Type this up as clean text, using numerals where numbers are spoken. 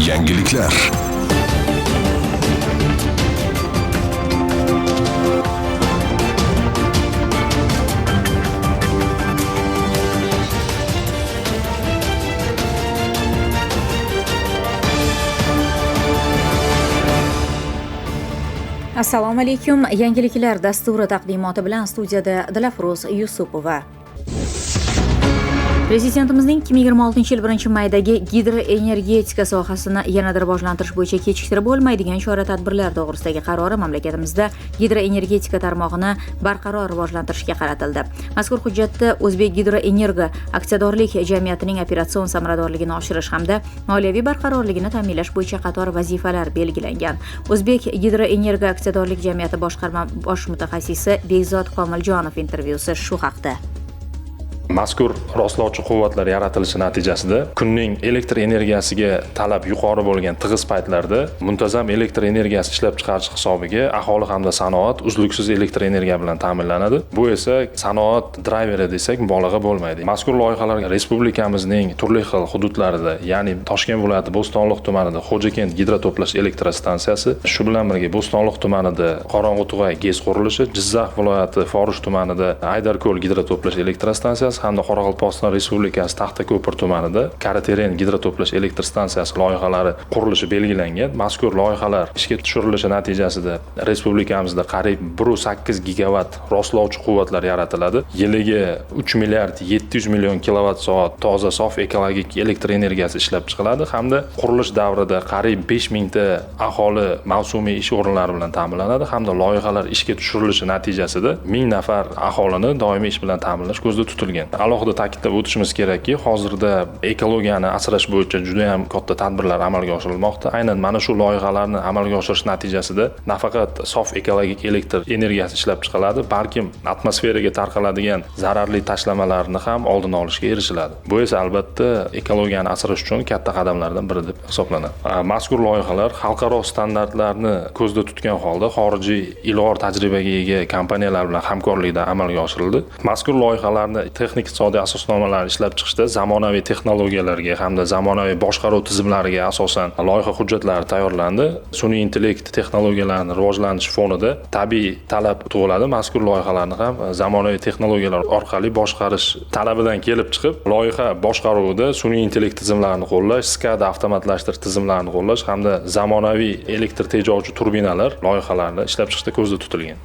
Yangiliklar. Assalomu alaykum. Yangiliklar dasturi taqdimoti bilan studiyada Dilafruz Yusupova. Prezidentimizning 2026 yil 1-maydagi gidroenergetika sohasini yanada rivojlantirish bo'yicha kechiktirib bo'lmaydigan chora-tadbirlar to'g'risidagi qarori mamlakatimizda gidroenergetika tarmog'ini barqaror rivojlantirishga qaratildi. Mazkur hujjatda O'zbek Gidroenergo aksiyadorlik jamiyatining operatsion samaradorligini oshirish hamda moliyaviy barqarorligini ta'minlash bo'yicha qator vazifalar belgilangan. O'zbek Gidroenergo aksiyadorlik jamiyati boshqarma bosh mutaxassisi Bekzod Komiljonov intervyusi shu haqda. Mazkur rostlovchi quvvatlar yaratilishi natijasida kunning elektr energiyasiga talab yuqori bo'lgan tig'iz paytlarda muntazam elektr energiyasi ishlab chiqarish hisobiga aholi hamda sanoat uzluksiz elektr energiya bilan ta'minlanadi. Bu esa sanoat drayveri desak mubolag'a bo'lmaydi. Mazkur loyihalar respublikamizning turli xil hududlarida, ya'ni Toshkent viloyati Bo'stonliq tumanida Xo'jakent gidroto'plash elektrostansiyasi, shu bilan birga Bo'stonliq tumanida Qorong'utug'ay GES qurilishi, Jizzax viloyati Forish tumanida Aydarko'l gidroto'plash elektrostansiyasi hamda Qoraqalpog'iston Respublikasi Taxtako'pir tumanida Karateren gidroto'plash elektr stansiyasi loyihalari qurilishi belgilangan. Mazkur loyihalar ishga tushirilishi natijasida respublikamizda qariyb 1.8 gigavat rostlovchi quvvatlar yaratiladi. Yiliga 3 milliard 700 million kilovatt-soat toza sof ekologik elektr energiyasi ishlab chiqiladi hamda qurilish davrida qariyb 5000 ta aholi mavsumiy ish o'rinlari bilan ta'minlanadi hamda loyihalar ishga tushirilishi natijasida 1000 nafar aholini doimiy ish bilan ta'minlash ko'zda tutilgan. Alohida ta'kidlab o'tishimiz kerakki, hozirda ekologiyani asrash bo'yicha juda ham katta tadbirlar amalga oshirilmoqda. Aynan mana shu loyihalarni amalga oshirish natijasida nafaqat sof ekologik elektr energiyasi ishlab chiqiladi, balkim atmosferaga tarqaladigan zararli tashlamalarni ham oldini olishga erishiladi. Bu esa albatta ekologiyani asrash uchun katta qadamlardan biri deb hisoblanadi. Mazkur loyihalar xalqaro standartlarni ko'zda tutgan holda xorijiy ilg'or tajribaga ega kompaniyalar bilan hamkorlikda amalga oshirildi. Mazkur loyihalarni texnik iqtisodiy asosnomalarni ishlab chiqishda zamonaviy texnologiyalarga hamda zamonaviy boshqaruv tizimlariga asosan loyiha hujjatlari tayyorlandi. Sun'iy intellekt texnologiyalarini rivojlanish fonida tabiiy talab tug'iladi. Mazkur loyihalarni ham zamonaviy texnologiyalar orqali boshqarish talabidan kelib chiqib, loyiha boshqaruvida sun'iy intellekt tizimlarini qo'llash, SCADA avtomatlashtirish tizimlarini qo'llash hamda zamonaviy elektr tejovchi turbinalar loyihalarini ishlab chiqishda ko'zda tutilgan.